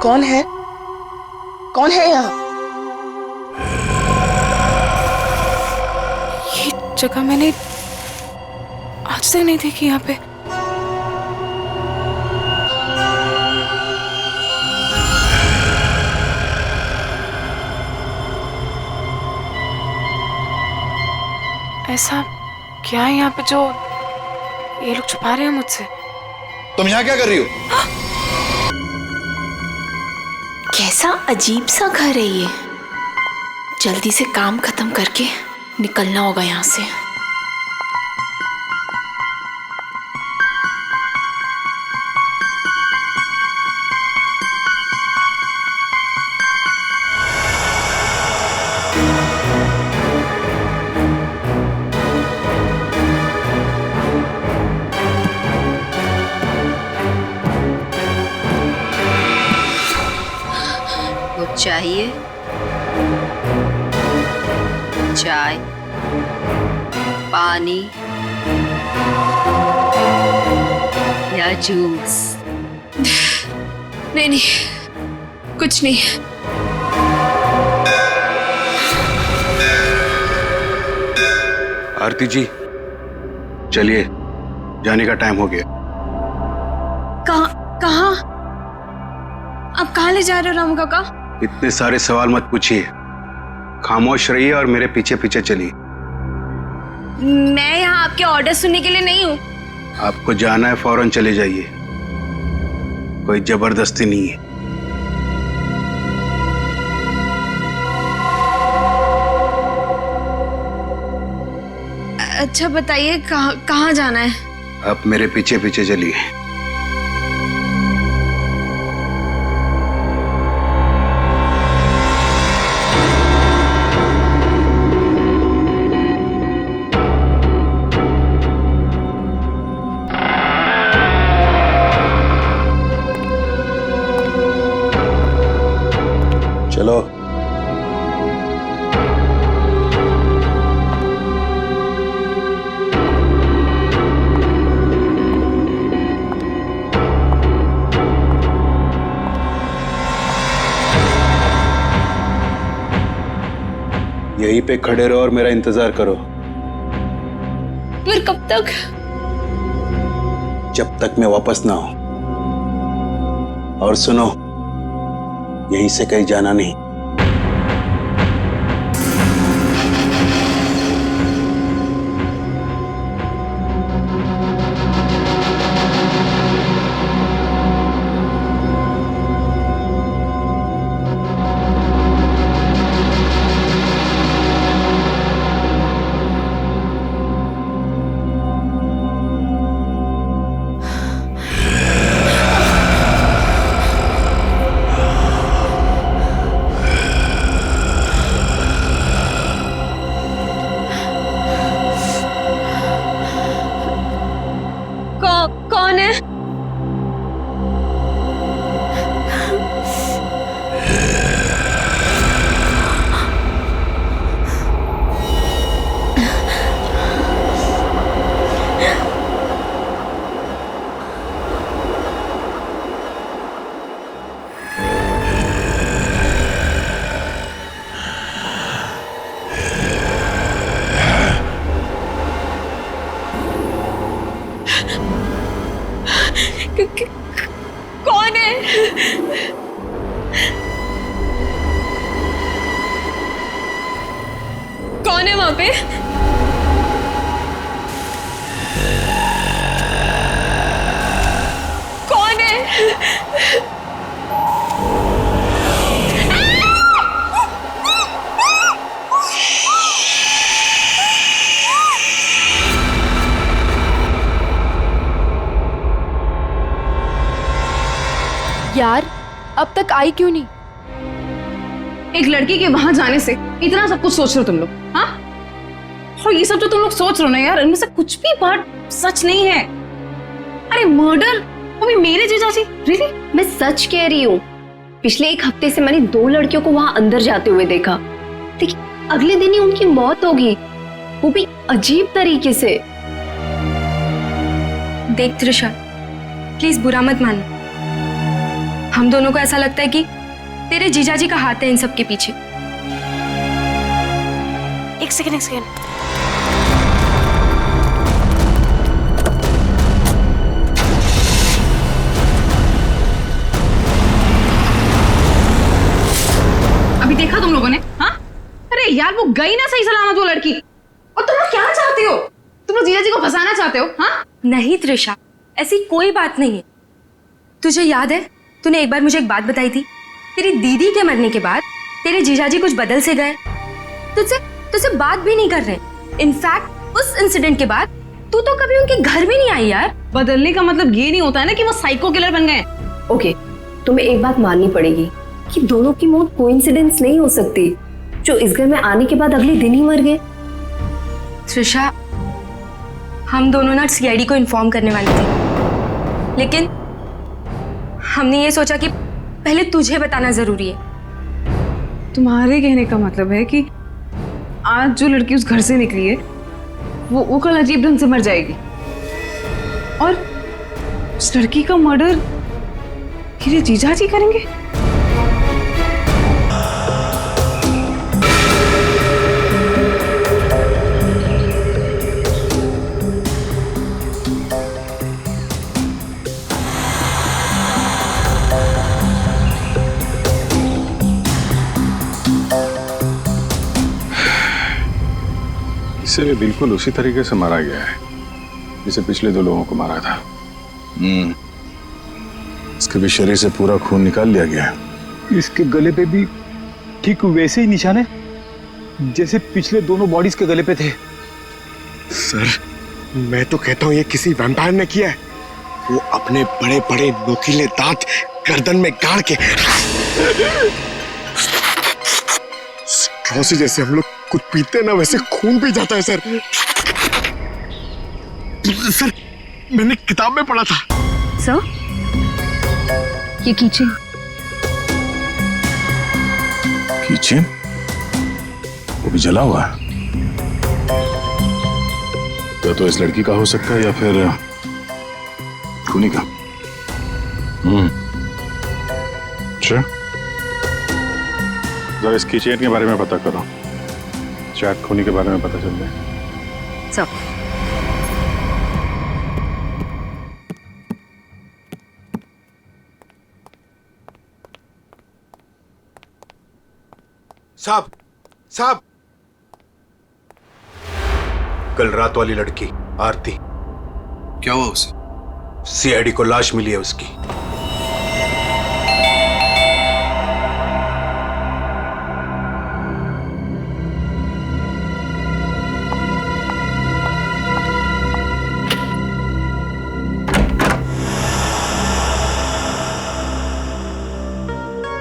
कौन है? कौन है यहाँ? ये जगह मैंने आज तक नहीं देखी यहाँ पे। ऐसा क्या है यहाँ पे जो ये लोग छुपा रहे हैं मुझसे? तुम यहाँ क्या कर रही हो? कैसा अजीब सा घर है ये। जल्दी से काम खत्म करके निकलना होगा यहाँ से। चाहिए चाय, पानी या जूस? नहीं, कुछ नहीं। आरती जी, चलिए, जाने का टाइम हो गया। कहाँ? आप कहाँ ले जा रहे हो रामू काका? इतने सारे सवाल मत पूछिए, खामोश रहिए और मेरे पीछे पीछे चलिए। मैं यहाँ आपके ऑर्डर सुनने के लिए नहीं हूँ। आपको जाना है, फौरन चले जाइए, कोई जबरदस्ती नहीं है। अच्छा बताइए, कहाँ जाना है? आप मेरे पीछे पीछे चलिए। चलो। यहीं पे खड़े रहो और मेरा इंतजार करो। फिर कब तक? जब तक मैं वापस ना आऊं। और सुनो, यहीं से कहीं जाना नहीं। कौन है? कौन है? कौन है वहां पे? कौन है? यार, अब तक आई क्यों नहीं? एक लड़की के वहां जाने से इतना सब कुछ सोच रहे हो तुम लोग? हाँ, और ये सब जो तुम लोग सोच रहे हो ना यार, इनमें से कुछ भी बात सच नहीं है। अरे मर्डर, वो भी मेरे जीजाजी? रियली? मैं सच कह रही हूँ। पिछले एक हफ्ते से मैंने 2 लड़कियों को वहां अंदर जाते हुए देखा, लेकिन अगले दिन ही उनकी मौत होगी, वो भी अजीब तरीके से। देख त्रिशा, प्लीज बुरा मत मानो। हम दोनों को ऐसा लगता है कि तेरे जीजाजी का हाथ है इन सब के पीछे। एक सेकेंड। अभी देखा तुम लोगों ने? हाँ, अरे यार वो गई ना सही सलामत वो लड़की। और तुम लोग क्या चाहते हो? तुम लोग जीजा जी को फंसाना चाहते हो? हाँ नहीं त्रिशा, ऐसी कोई बात नहीं है। तुझे याद है तूने एक बार मुझे एक बात बताई थी, तेरी दीदी के मरने के बाद तेरे जीजाजी कुछ बदल से गए, तुझसे बात भी नहीं कर रहे। इनफैक्ट उस इंसिडेंट के बाद तू तो कभी उनके घर भी नहीं आई यार। बदलने का मतलब ये नहीं होता है ना कि वो साइको किलर बन गए। ओके, तुम्हें एक बात माननी पड़ेगी कि दोनों की मौत कोइंसिडेंस नहीं हो सकती, जो इस घर में आने के बाद अगले दिन ही मर गए। त्रिशा, हम दोनों ना सीआईडी को इन्फॉर्म करने वाले थे, लेकिन हमने ये सोचा कि पहले तुझे बताना जरूरी है। तुम्हारे कहने का मतलब है कि आज जो लड़की उस घर से निकली है वो कल अजीब ढंग से मर जाएगी, और उस लड़की का मर्डर मेरे जीजा जी करेंगे? इसे भी बिल्कुल उसी तरीके से मारा गया है जिसे पिछले 2 लोगों को मारा था। इसके भी शरीर से पूरा खून निकाल लिया गया है। इसके गले पे भी ठीक वैसे ही निशान है जैसे पिछले दोनों बॉडीज के गले पे थे। सर, मैं तो कहता हूँ ये किसी वैम्पायर ने किया है। वो अपने बड़े बड़े नोकीले दांत गर्दन में गाड़ के स्ट्रॉ से जैसे हम लोग कुछ पीते ना वैसे खून पी जाता है सर। सर, मैंने किताब में पढ़ा था। सर, ये कीचेन वो भी जला हुआ है। तो इस लड़की का हो सकता है या फिर खूनी का। अच्छा, जरा इसकी चेन के बारे में पता करो, शायद खूनी के बारे में पता चल जाए। सब साहब, कल रात वाली लड़की आरती, क्या हुआ उसे? सीआईडी को लाश मिली है उसकी।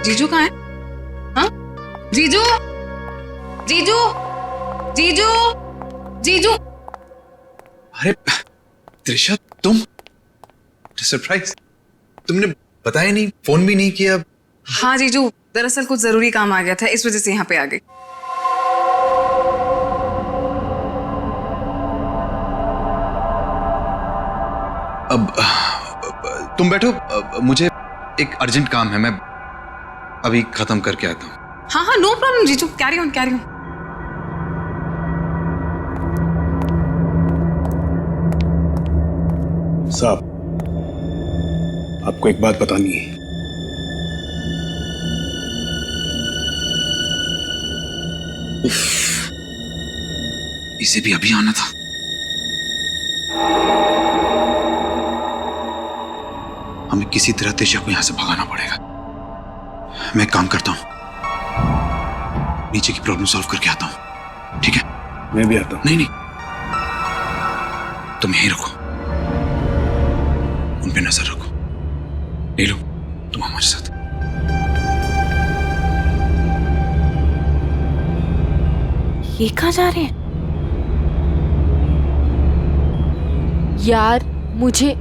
जीजू कहाँ है? हाँ? जीजू, जीजू, जीजू, जीजू। अरे त्रिशा, तुम? सरप्राइज, तुमने बताया नहीं, फोन भी नहीं किया। हाँ जीजू, दरअसल कुछ जरूरी काम आ गया था, इस वजह से यहाँ पे आ गई। अब तुम बैठो, मुझे एक अर्जेंट काम है, मैं अभी खत्म करके आता हूँ। हाँ, नो प्रॉब्लम जीजू, कैरी ऑन। साहब, आपको एक बात बतानी है। इसे भी अभी आना था। हमें किसी तरह त्रिशा को यहां से भगाना पड़ेगा। मैं काम करता हूं, नीचे की प्रॉब्लम सॉल्व करके आता हूं, ठीक है? मैं भी आता हूं। नहीं, तुम यहीं रखो, उन पे नजर रखो। नीलू, तुम हमारे साथ। ये कहाँ जा रहे हैं? यार मुझे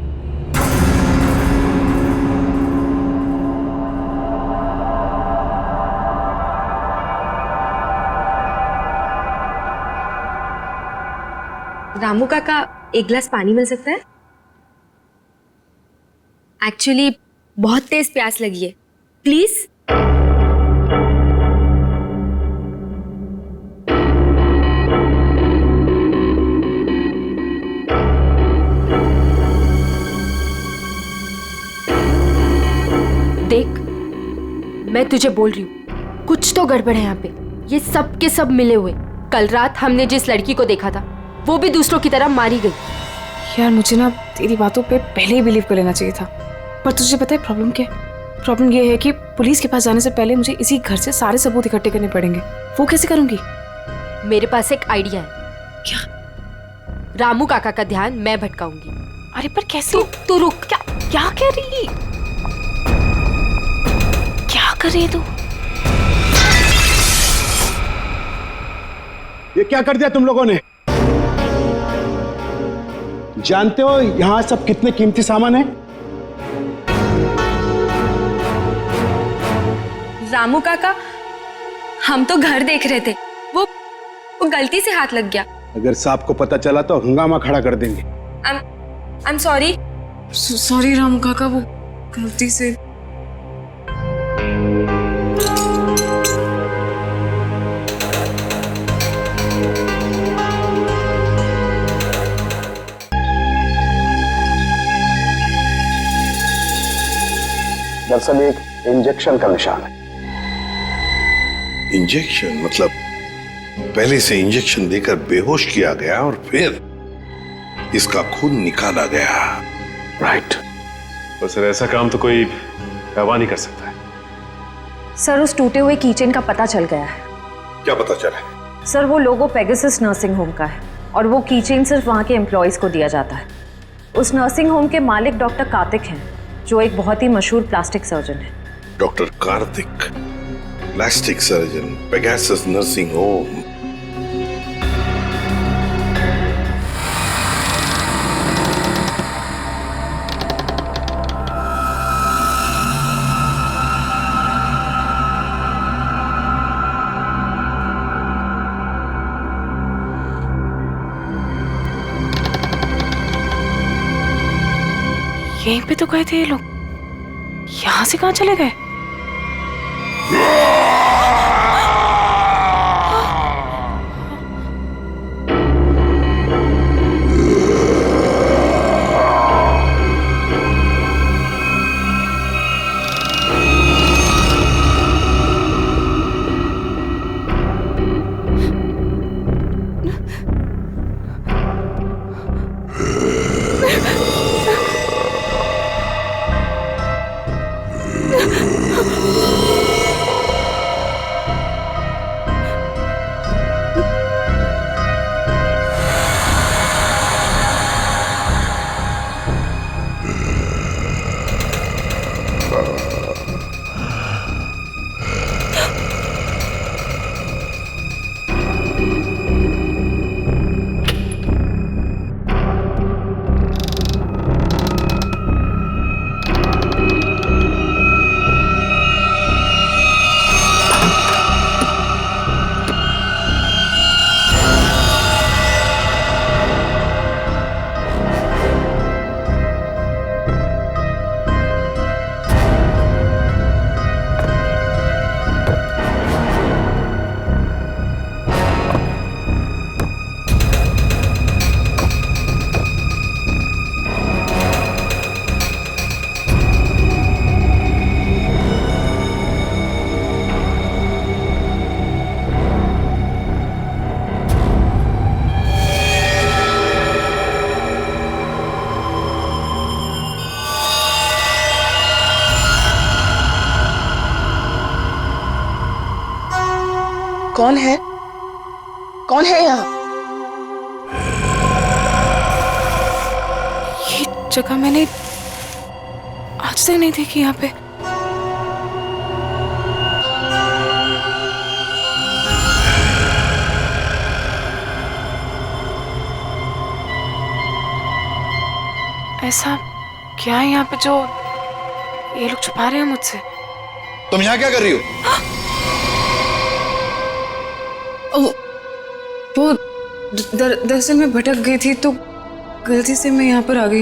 रामू काका, एक गिलास पानी मिल सकता है? एक्चुअली बहुत तेज प्यास लगी है। प्लीज। देख, मैं तुझे बोल रही हूँ, कुछ तो गड़बड़ है यहाँ पे। ये सब के सब मिले हुए। कल रात हमने जिस लड़की को देखा था वो भी दूसरों की तरह मारी गई। यार मुझे ना तेरी बातों पे पहले ही बिलीव कर लेना चाहिए था, पर तुझे पता है प्रॉब्लम क्या है? प्रॉब्लम ये है कि पुलिस के पास जाने से पहले मुझे इसी घर से सारे सबूत इकट्ठे करने पड़ेंगे। वो कैसे करूंगी? मेरे पास एक आइडिया है। क्या? रामू काका का ध्यान मैं भटकाऊंगी। अरे पर कैसे? तू रुक। क्या कर रही? क्या कर रही है तू? ये क्या कर दिया तुम लोगों ने? जानते हो यहां सब कितने कीमती सामान है? रामू काका, हम तो घर देख रहे थे, वो गलती से हाथ लग गया। अगर सांप को पता चला तो हंगामा खड़ा कर देंगे। I am sorry. Sorry Ramu काका, वो गलती से। दरअसल एक इंजेक्शन का निशान है। इंजेक्शन मतलब पहले से इंजेक्शन देकर बेहोश किया गया और फिर इसका खून निकाला गया। राइट। पर सर ऐसा काम तो कोई गवाह नहीं कर सकता है। सर उस टूटे हुए कीचेन का पता चल गया है। क्या पता चला? सर वो लोगो पेगासस नर्सिंग होम का है और वो कीचेन सिर्फ वहाँ के एम्प्लॉयज को दिया जाता है। उस नर्सिंग होम के मालिक डॉक्टर कार्तिक हैं, जो एक बहुत ही मशहूर प्लास्टिक सर्जन है। Doctor Kartik, plastic surgeon, Pegasus nursing home. यहीं पे तो गए थे ये लोग, यहाँ से कहाँ चले गए? कौन है? कौन है यहाँ? ये जगह मैंने आज तक नहीं देखी यहाँ पे। ऐसा क्या है यहाँ पे जो ये लोग छुपा रहे हैं मुझसे? तुम यहाँ क्या कर रही हो? वो दरअसल मैं भटक गई थी तो गलती से मैं यहाँ पर आ गई।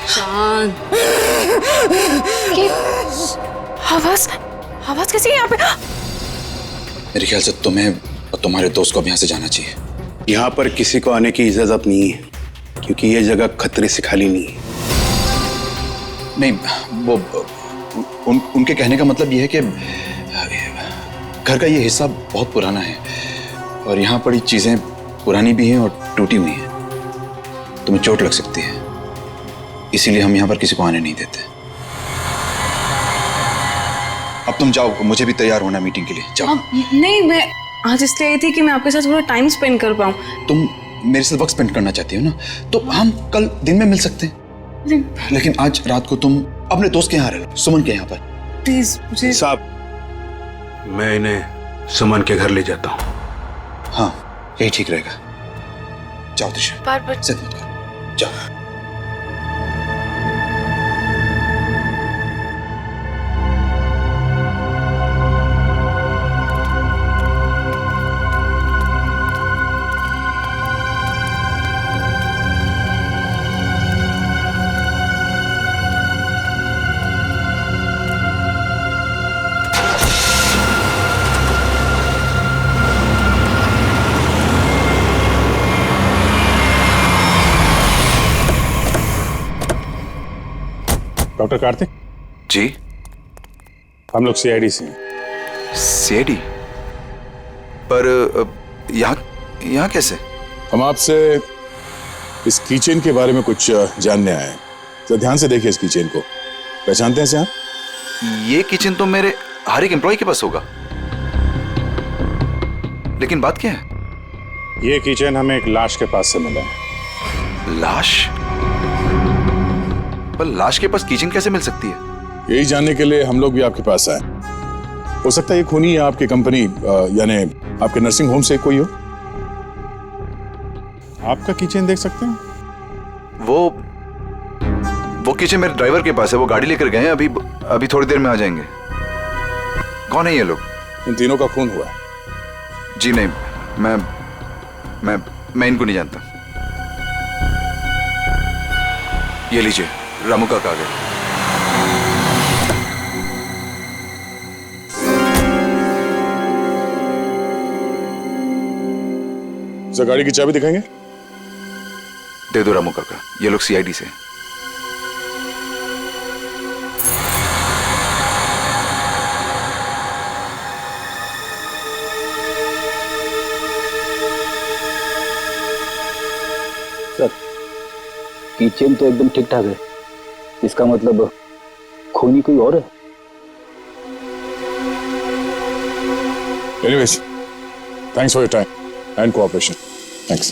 शांत। भगवान, ये आवाज आवाज कैसी है यहाँ पे? मेरे ख्याल से तुम्हें और तुम्हारे दोस्त को अब यहाँ से जाना चाहिए। यहाँ पर किसी को आने की इजाजत नहीं है, क्योंकि ये जगह खतरे से खाली नहीं है। नहीं, वो उनके कहने का मतलब ये है कि घर का ये हिस्सा बहुत पुराना है और यहाँ पड़ी चीजें पुरानी भी हैं और टूटी हुई हैं। तुम्हें चोट लग सकती है, इसीलिए हम यहाँ पर किसी को आने नहीं देते। अब तुम जाओ, मुझे भी तैयार होना मीटिंग के लिए। जाओ। नहीं, मैं आज इसलिए आई थी कि मैं आपके साथ थोड़ा टाइम स्पेंड कर पाऊँ। तुम मेरे साथ वक्त स्पेंड करना चाहती हो ना, तो हम कल दिन में मिल सकते हैं। लेकिन आज रात को तुम अपने दोस्त के यहाँ रह लो, सुमन के यहाँ पर। प्लीज मुझे। साहब, मैं इन्हें सुमन के घर ले जाता हूँ। हाँ, यही ठीक रहेगा। जाओ दिशा, बार-बार जिद मत करो, जाओ। डॉक्टर कार्तिक जी, हम लोग सीआईडी से हैं। सीआईडी? पर यहाँ कैसे? हम आपसे इस कीचेन के बारे में कुछ जानने आए हैं। तो ध्यान से देखिए इस कीचेन को। पहचानते हैं इसे आप? ये किचन तो मेरे हर एक एम्प्लॉय के पास होगा, लेकिन बात क्या है? ये कीचेन हमें एक लाश के पास से मिला है। लाश? पर लाश के पास किचन कैसे मिल सकती है? यही जानने के लिए हम लोग भी आपके पास आए। हो सकता है ये खूनी या आपकी कंपनी यानी आपके नर्सिंग होम से कोई हो। आपका किचन देख सकते हैं? वो किचन मेरे ड्राइवर के पास है, वो गाड़ी लेकर गए हैं, अभी थोड़ी देर में आ जाएंगे। कौन है ये लोग? इन तीनों का खून हुआ है। जी नहीं, मैं इनको नहीं जानता। ये लीजिए, रामू का कागज। सर, गाड़ी की चाबी दिखाएंगे? दे दो रामू काका, ये लोग सीआईडी से। सर, किचन तो एकदम ठीक ठाक है, इसका मतलब खूनी कोई और है। Anyways, thanks for your time and cooperation. Thanks.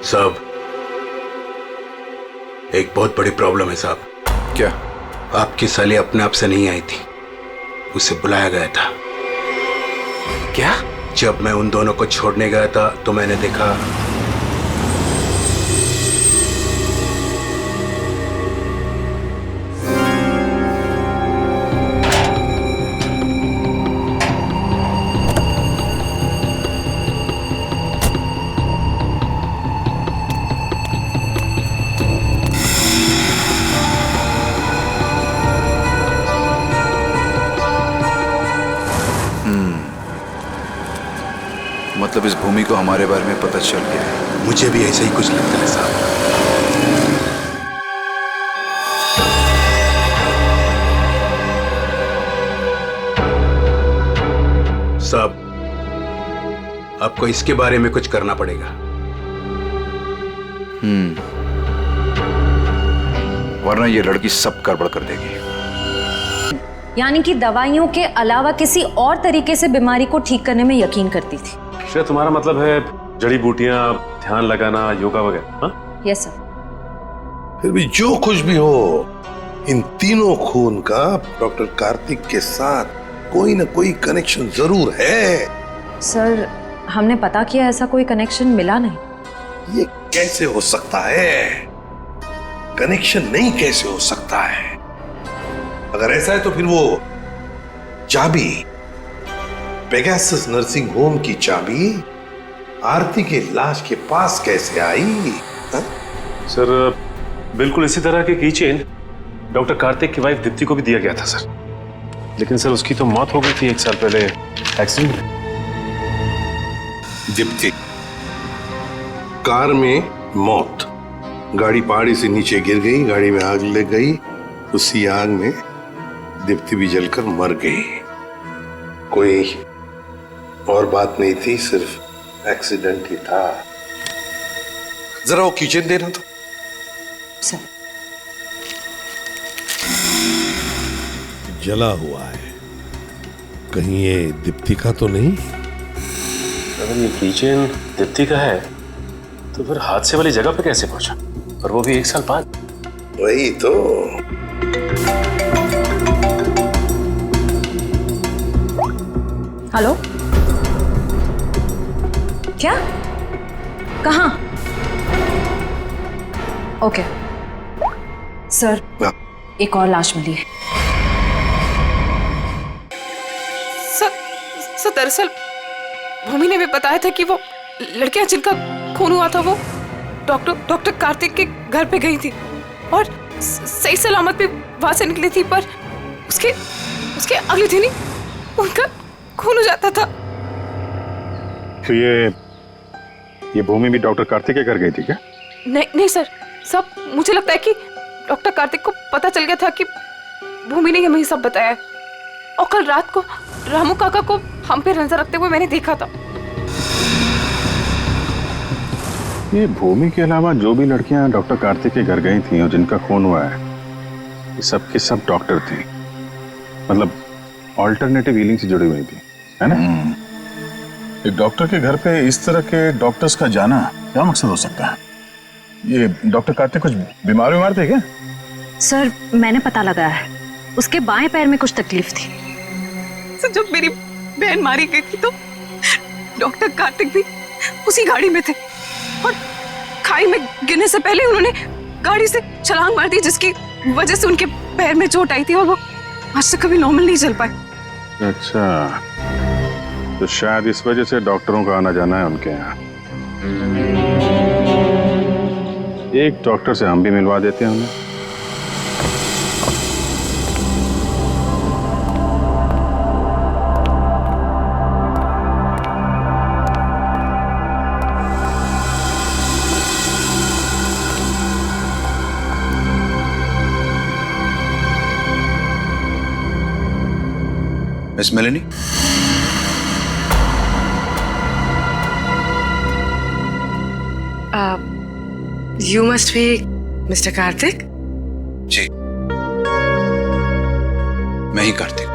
साहब, एक बहुत बड़ी प्रॉब्लम है साहब। क्या? आपकी साली अपने आप से नहीं आई थी, उसे बुलाया गया था। क्या? जब मैं उन दोनों को छोड़ने गया था तो मैंने देखा मतलब इस भूमि को हमारे बारे में पता चल गया है। मुझे भी ऐसा ही कुछ लगता है साहब। साहब, आपको इसके बारे में कुछ करना पड़ेगा। वरना ये लड़की सब गड़बड़ कर देगी। यानी कि दवाइयों के अलावा किसी और तरीके से बीमारी को ठीक करने में यकीन करती थी। शायद तुम्हारा मतलब है जड़ी बूटियां, ध्यान लगाना, योगा वगैरह। Yes sir. फिर भी जो कुछ भी हो, इन तीनों खून का डॉक्टर कार्तिक के साथ कोई ना कोई कनेक्शन जरूर है। सर, हमने पता किया, ऐसा कोई कनेक्शन मिला नहीं। ये कैसे हो सकता है? कनेक्शन नहीं कैसे हो सकता है? अगर ऐसा है तो फिर वो चाबी, पेगासस नर्सिंग होम की चाबी आरती के लाश के पास कैसे आई? हा? सर बिल्कुल इसी तरह के कीचेन डॉक्टर कार्तिक की वाइफ दीप्ति को भी दिया गया था सर, लेकिन सर उसकी तो मौत हो गई थी 1 साल पहले एक्सीडेंट में। दीप्ति, कार में मौत, गाड़ी पहाड़ी से नीचे गिर गई, गाड़ी में आग लग गई, उसी आग में दीप्ति भी जलकर मर गई। कोई और बात नहीं थी, सिर्फ एक्सीडेंट ही था। जरा वो किचन देना तो। सर जला हुआ है, कहीं ये दीप्ति का तो नहीं? अगर ये किचन दीप्ति का है तो फिर हादसे वाली जगह पे कैसे पहुंचा, और वो भी 1 साल बाद? वही तो। हेलो, क्या? कहाँ? ओके सर, एक और लाश मिली है। सर दरअसल भूमि ने भी बताया था कि वो लड़कियां जिनका खून हुआ था वो डॉक्टर कार्तिक के घर पे गई थी और सही सलामत भी वहां से निकली थी, पर उसके अगले दिन ही उनका खून हो जाता था। तो ये भूमि भी डॉक्टर कार्तिक के घर गई थी क्या? नहीं सर, सब मुझे लगता है कि डॉक्टर कार्तिक को पता चल गया था कि भूमि ने हमें सब बताया, और कल रात को रामू काका को हम पे नजर रखते हुए मैंने देखा था। ये भूमि के अलावा जो भी लड़कियां डॉक्टर कार्तिक के घर गई थी और जिनका खून हुआ है, ये सब के सब डॉक्टर थे, मतलब ऑल्टरनेटिव हीलिंग से जुड़ी हुई थी, है ना? एक डॉक्टर के घर पे इस तरह के डॉक्टर्स का जाना क्या मकसद हो सकता है? ये डॉक्टर कार्तिक कुछ बीमार थे क्या? सर मैंने पता लगाया है, उसके बाएं पैर में कुछ तकलीफ थी। सर जब मेरी बहन मारी गई थी तो डॉक्टर कार्तिक भी उसी गाड़ी में थे, और खाई में गिरने से पहले उन्होंने गाड़ी से छलांग मार दी, जिसकी वजह से उनके पैर में चोट आई थी और वो आज तक कभी नॉर्मल नहीं चल पाए। अच्छा, तो शायद इस वजह से डॉक्टरों का आना जाना है उनके यहाँ। एक डॉक्टर से हम भी मिलवा देते हैं उन्हें। Miss Melanie, You must be Mr. Kartik? जी, मैं ही कार्तिक।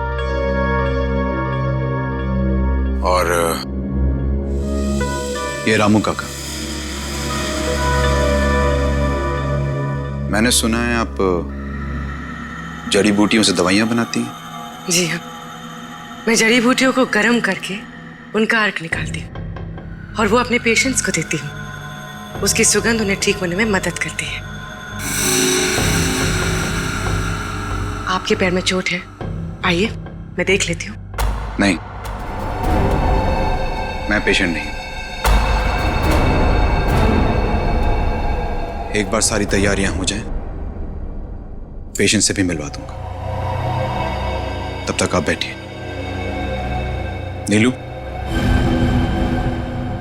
और ये रामू काका। मैंने सुना है आप जड़ी बूटियों से दवाइयां बनाती हैं। जी हाँ, मैं जड़ी बूटियों को गर्म करके उनका अर्क निकालती हूँ और वो अपने पेशेंट्स को देती हूँ। उसकी सुगंध उन्हें ठीक होने में मदद करती है। आपके पैर में चोट है, आइए मैं देख लेती हूँ। नहीं, मैं पेशेंट नहीं। एक बार सारी तैयारियां हो जाएं, पेशेंट से भी मिलवा दूंगा। तब तक आप बैठिए। नीलू,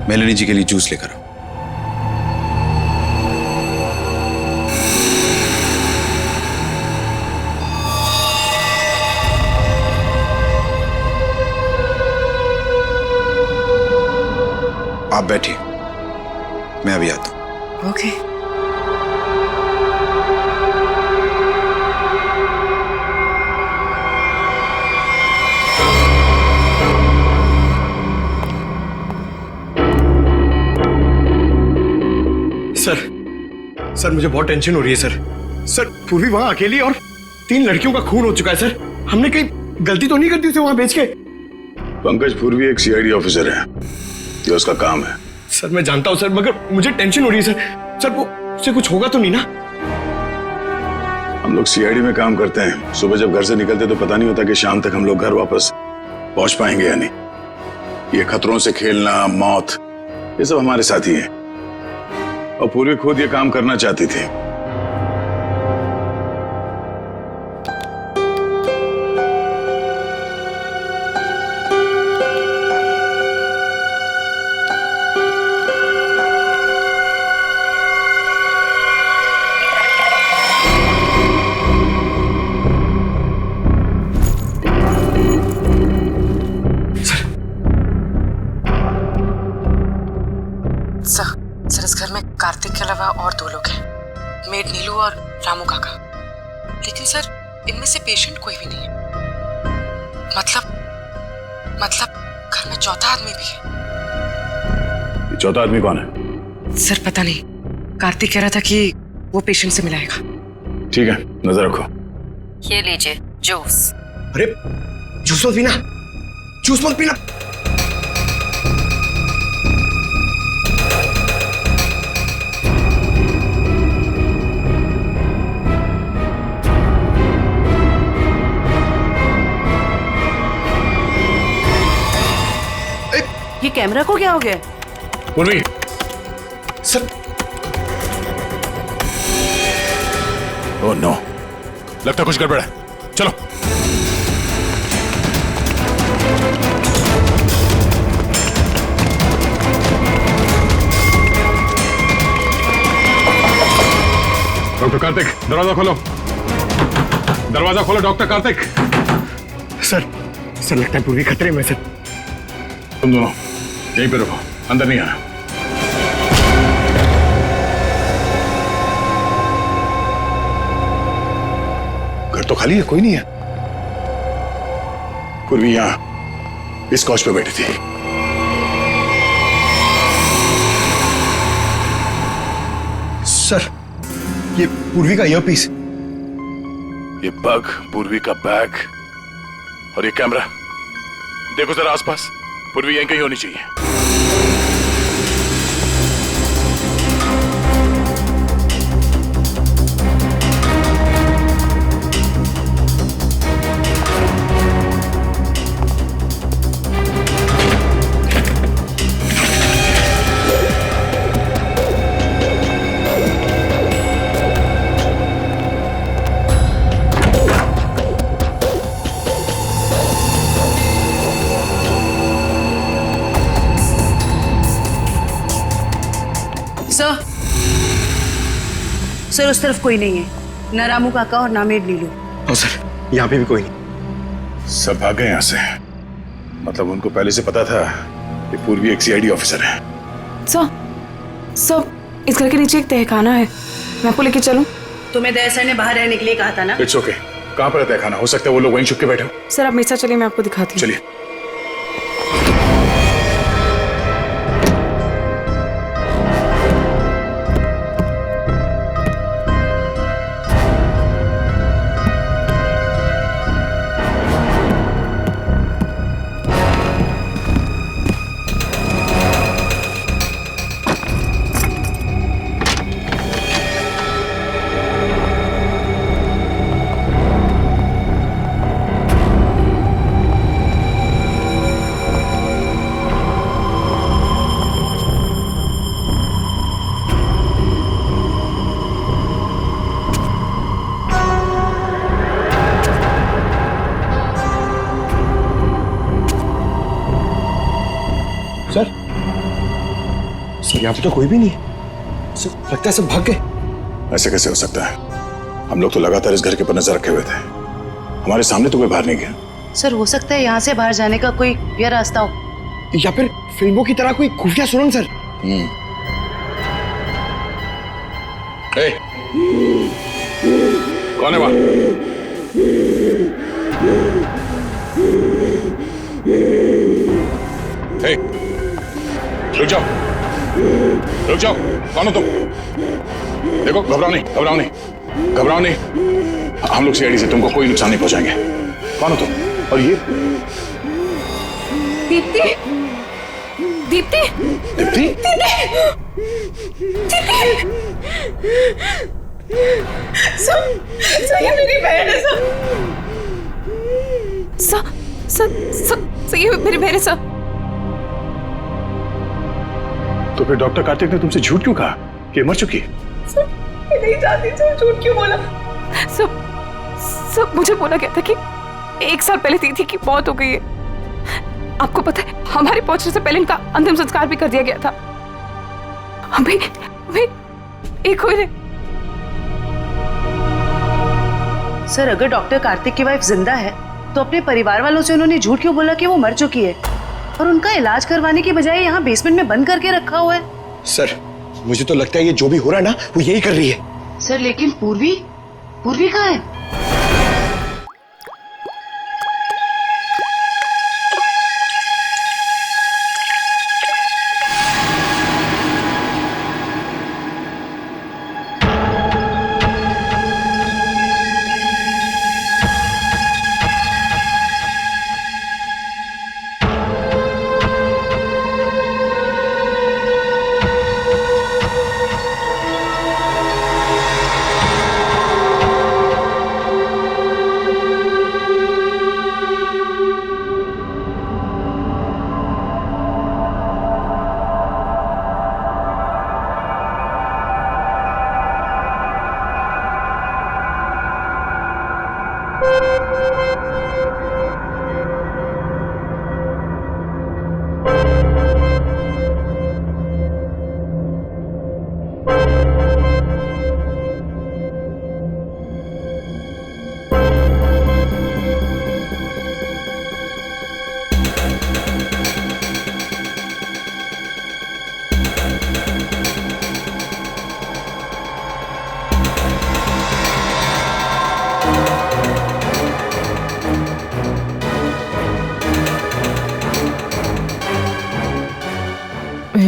मेलेनी जी के लिए जूस लेकर आओ। आप बैठिए, मैं अभी आता हूं। ओके। सर मुझे बहुत टेंशन हो रही है सर। सर पूर्वी वहां अकेली और 3 लड़कियों का खून हो चुका है सर। हमने कहीं गलती तो नहीं कर दी उसे वहां भेज के? पंकज पूर्वी एक सीआईडी ऑफिसर है, ये उसका काम है। सर मैं जानता हूं सर, मगर मुझे टेंशन हो रही है सर। सर वो उसे कुछ होगा तो नहीं ना? हम लोग सीआईडी में काम करते हैं, सुबह जब घर से निकलते तो पता नहीं होता कि शाम तक हम लोग घर वापस पहुंच पाएंगे या नहीं। ये खतरों से खेलना, मौत, ये सब हमारे साथी है। और पूर्वी खुद ये काम करना चाहती थी। सर इस घर में कार्तिक के अलावा और 2 लोग हैं, मेड नीलू और रामू काका। लेकिन सर इनमें से पेशेंट कोई भी नहीं है। मतलब घर में चौथा आदमी भी है। ये चौथा आदमी कौन है? सर पता नहीं, कार्तिक कह रहा था कि वो पेशेंट से मिलाएगा। ठीक है, नजर रखो। ये लीजिए जूस। अरे जूस मत पीना, जूस मत पीना। ये कैमरा को क्या हो गया? पूर्वी, सर। ओह नो, लगता कुछ गड़बड़ है। चलो। डॉक्टर कार्तिक, दरवाजा खोलो। दरवाजा खोलो डॉक्टर कार्तिक। सर लगता है पूर्वी खतरे में। सर तुम दोनों यहीं पे रुको, अंदर नहीं आना। घर तो खाली है, कोई नहीं है। पूर्वी यहां इस कॉच पे बैठी थी। सर ये पूर्वी का ईयरपीस, ये पग, पूर्वी का बैग और ये कैमरा। देखो जरा आसपास, पूर्वी यहीं कहीं होनी चाहिए। सर उस तरफ कोई नहीं है, ना रामू काका और ना मेड नीलू। और सर यहाँ पे भी कोई नहीं। सब भाग गए यहाँ से। मतलब उनको पहले से पता था कि पूर्वी एक सीआईडी ऑफिसर है। सर इस घर के नीचे एक तहखाना है, मैं आपको लेके चलूं? तुम्हें दया सर ने बाहर रहने के लिए कहा था ना। It's okay. कहाँ पर है तहखाना? हो सकता है वो लोग वहीं छुप के बैठे हो। सर आप मेरे साथ चलिए, मैं आपको दिखाती हूँ। चलिए। सर यहाँ पे तो कोई भी नहीं है। सर लगता है सब भाग गए। ऐसे कैसे हो सकता है? हम लोग तो लगातार इस घर के ऊपर नजर रखे हुए थे। हमारे सामने तो कोई बाहर नहीं गया। सर हो सकता है यहाँ से बाहर जाने का कोई यह रास्ता हो, या फिर फिल्मों की तरह कोई खुफिया सुरंग। सर कौन है वहां? रुक जाओ, रुक जाओ। कौन हो तुम? देखो, घबराओ नहीं, घबराओ नहीं, घबराओ नहीं। हम लोग सीआईडी से तुमको कोई नुकसान नहीं पहुंचाएंगे। कौन हो तुम? और ये दीप्ति, दीप्ति, दीप्ति, सर ये मेरी बहन है। सर ये मेरे सर। तो फिर डॉक्टर कार्तिक ने तुमसे झूठ क्यों कहा कि मर चुकी है? सर मैं नहीं जानती सर, झूठ क्यों बोला? सब मुझे बोला गया था कि 1 साल पहले दीदी की मौत हो गई है। आपको पता है हमारे पहुंचने से पहले इनका अंतिम संस्कार भी कर दिया गया था। हमें एक हुए ने। सर अगर डॉक्टर कार्तिक की वाइफ जिंदा है तो अपने परिवार वालों से उन्होंने झूठ क्यों बोला कि वो मर चुकी है और उनका इलाज करवाने की बजाय यहाँ बेसमेंट में बंद करके रखा हुआ है? सर मुझे तो लगता है ये जो भी हो रहा है ना वो यही कर रही है। सर लेकिन पूर्वी कहाँ है?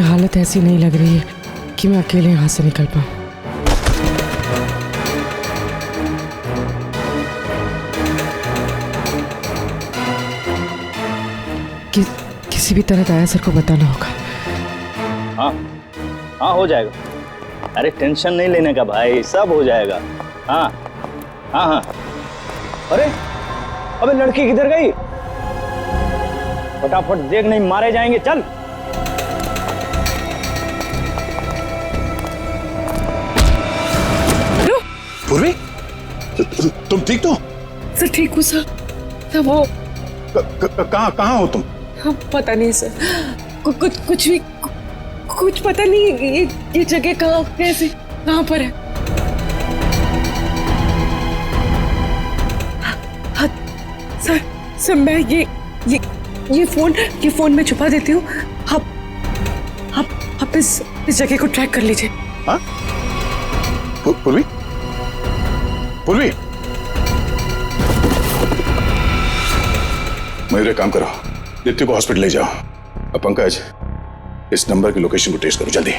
हालत ऐसी नहीं लग रही है कि मैं अकेले यहाँ से निकल पाऊँ। किसी भी तरह दया सर को बताना होगा। हाँ हो जाएगा। अरे टेंशन नहीं लेने का भाई, सब हो जाएगा। हाँ। अरे अबे लड़की किधर गई? फटाफट देख, नहीं मारे जाएंगे। चल पूर्वी, तुम ठीक तो? सर ठीक हूँ सर। वो कहाँ हो तुम? पता नहीं सर, कुछ पता नहीं। ये जगह कहाँ पर है? सर मैं ये फोन में छुपा देती हूँ। आप इस जगह को ट्रैक कर लीजिए। हाँ? पूर्वी, मेरे काम करो, दीप्ति को हॉस्पिटल ले जाओ। अब पंकज, इस नंबर की लोकेशन को ट्रेस करो जल्दी।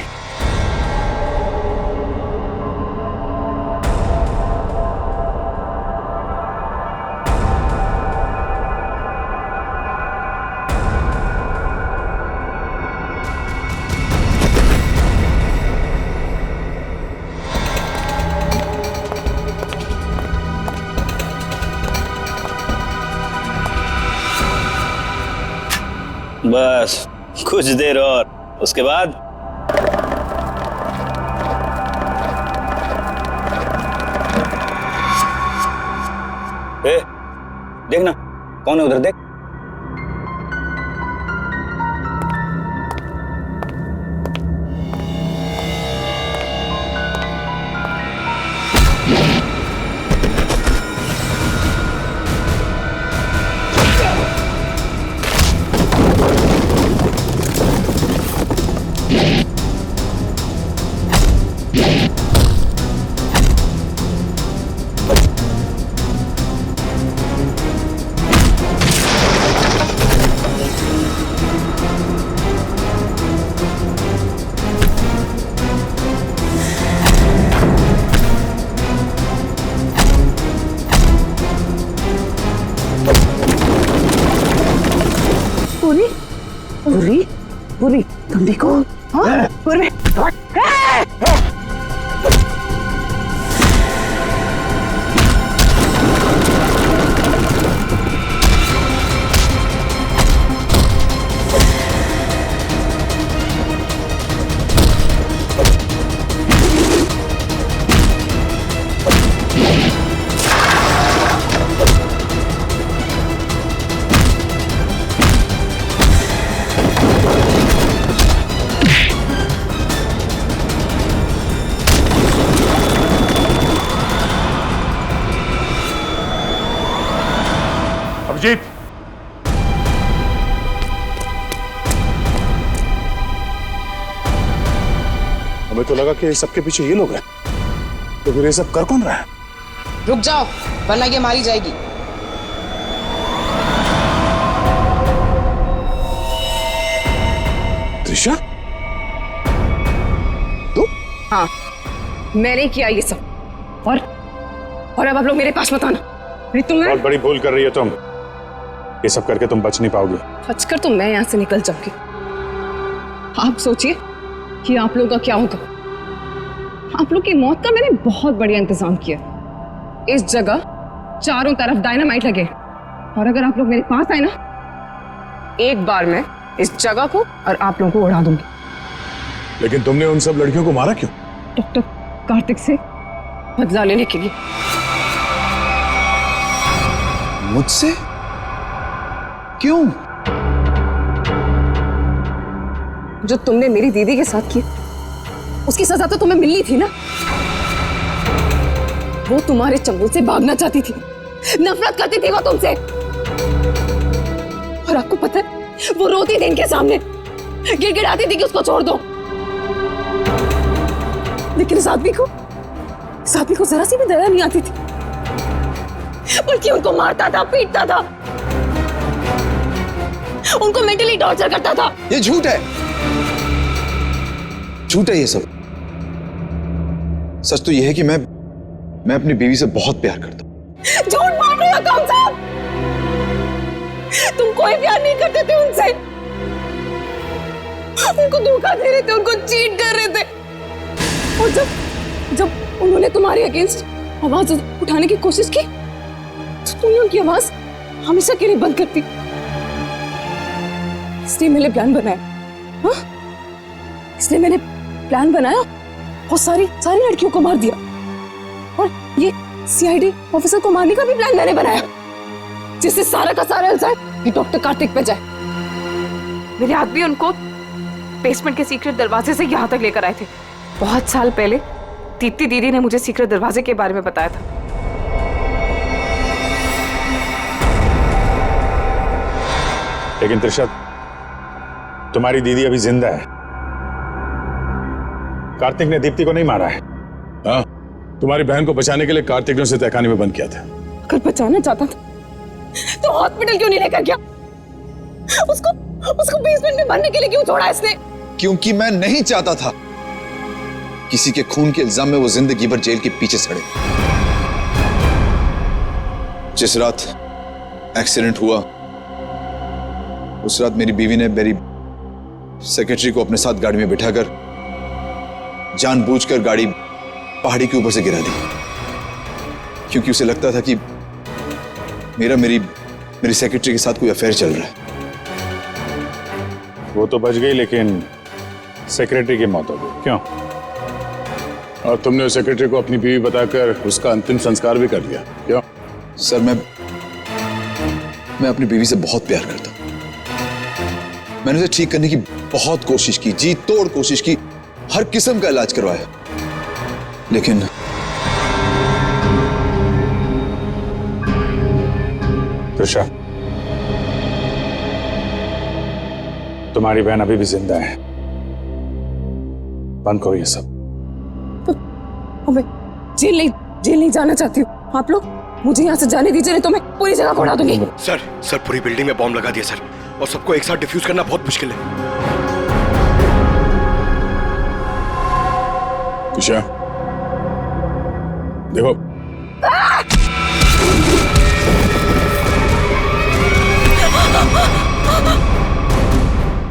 बस कुछ देर और, उसके बाद देखना कौन है उधर, देख। पूरी तुम देखो। हाँ? पूरी हमें तो लगा कि सबके पीछे ये लोग हैं, तो फिर ये सब कर कौन रहा है? रुक जाओ वरना ये मारी जाएगी। त्रिशा, हाँ मैंने किया ये सब, और अब आप लोग मेरे पास मत आना। नहीं तुम बहुत बड़ी भूल कर रही हो तुम। ये सब करके तुम बच नहीं पाओगी। बचकर तो मैं यहाँ से निकल जाऊंगी। आप सोचिए कि आप लोगों का क्या होगा। आप लोग की मौत का मैंने बहुत बढ़िया इंतजाम किया। इस जगह चारों तरफ डायनामाइट लगे, और अगर आप लोग मेरे पास आए ना, एक बार मैं इस जगह को और आप लोगों को उड़ा दूंगी। लेकिन तुमने उन सब लड़कियों को मारा क्यों? डॉक्टर कार्तिक से बदला लेने के लिए। मुझसे? क्यों? जो तुमने मेरी दीदी के साथ किया, उसकी सजा तो तुम्हें मिलनी थी ना। वो तुम्हारे चंगुल से भागना चाहती थी, नफरत करती थी वो तुमसे। और आपको पता है, वो रोती थी इनके सामने, गिड़गिड़ाती थी कि उसको छोड़ दो। लेकिन इस आदमी को जरा सी भी दया नहीं आती थी, बल्कि उनको मारता था, पीटता था, उनको मेंटली टॉर्चर करता था। ये झूठ है, झूठ है ये सब। सच तो ये है कि मैं अपनी बीवी से बहुत प्यार करता हूं। झूठ मार रहे हो तुम सब। तुम कोई प्यार नहीं करते थे उनसे, उनको धोखा दे रहे थे, उनको चीट कर रहे थे। और जब उन्होंने तुम्हारे अगेंस्ट आवाज उठाने की कोशिश की, तो तुमने उनकी आवाज हमेशा के लिए बंद कर दी। इसलिए मैंने प्लान बनाया। हाँ? इसलिए मैंने प्लान बनाया और सारी लड़कियों को मार दिया। और ये सीआईडी ऑफिसर को मारने का भी प्लान मैंने बनाया, जिससे सारा का सारा इल्जाम ये डॉक्टर कार्तिक पे जाए। मेरे आदमी उनको बेसमेंट के सीक्रेट दरवाजे से यहाँ तक लेकर आए थे। बहुत साल पहले दीप्ति दीदी ने मुझे सीक्रेट दरवाजे के बारे में बताया था। लेकिन त्रिशा, तुम्हारी दीदी अभी जिंदा है। कार्तिक ने दीप्ति को नहीं मारा है। हाँ, तुम्हारी बहन को बचाने के लिए कार्तिक ने उसे तहखाने में बंद किया था। अगर बचाना चाहता था तो हॉस्पिटल क्यों नहीं लेकर गया? उसको बेसमेंट में भरने के लिए क्यों छोड़ा इसने? क्योंकि मैं नहीं चाहता था किसी के खून के इल्जाम में वो जिंदगी भर जेल के पीछे सड़े। जिस रात एक्सीडेंट हुआ, उस रात मेरी बीवी ने मेरी सेक्रेटरी को अपने साथ गाड़ी में बिठाकर जानबूझकर गाड़ी पहाड़ी के ऊपर से गिरा दी, क्योंकि उसे लगता था कि मेरी सेक्रेटरी के साथ कोई अफेयर चल रहा है। वो तो बच गई, लेकिन सेक्रेटरी की मौत हो गई। क्यों? और तुमने उस सेक्रेटरी को अपनी बीवी बताकर उसका अंतिम संस्कार भी कर दिया। क्यों? सर, मैं अपनी बीवी से बहुत प्यार करता हूं। मैंने उसे ठीक करने की बहुत कोशिश की, जी तोड़ कोशिश की, हर किस्म का इलाज करवाया, लेकिन त्रिशा, तुम्हारी बहन अभी भी जिंदा है। बंद करो ये सब। मैं जेल नहीं जाना चाहती हूँ। आप लोग मुझे यहाँ से जाने दीजिए, नहीं तो मैं पूरी जगह को उड़ा दूंगी। सर पूरी बिल्डिंग में बॉम्ब लगा दिया सर, और सबको एक साथ डिफ्यूज करना बहुत मुश्किल है। त्रिशा, देखो,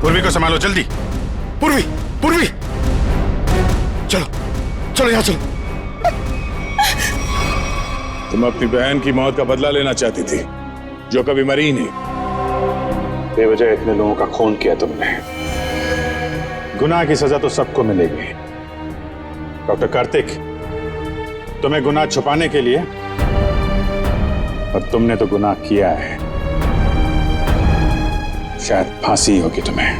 पूर्वी को संभालो जल्दी। पूर्वी, चलो यहाँ चलो। तुम अपनी बहन की मौत का बदला लेना चाहती थी, जो कभी मरी ही नहीं। बेवजह इतने लोगों का खून किया तुमने। गुनाह की सजा तो सबको मिलेगी। डॉक्टर कार्तिक, तुम्हें गुनाह छुपाने के लिए, और तुमने तो गुनाह किया है, शायद फांसी होगी तुम्हें।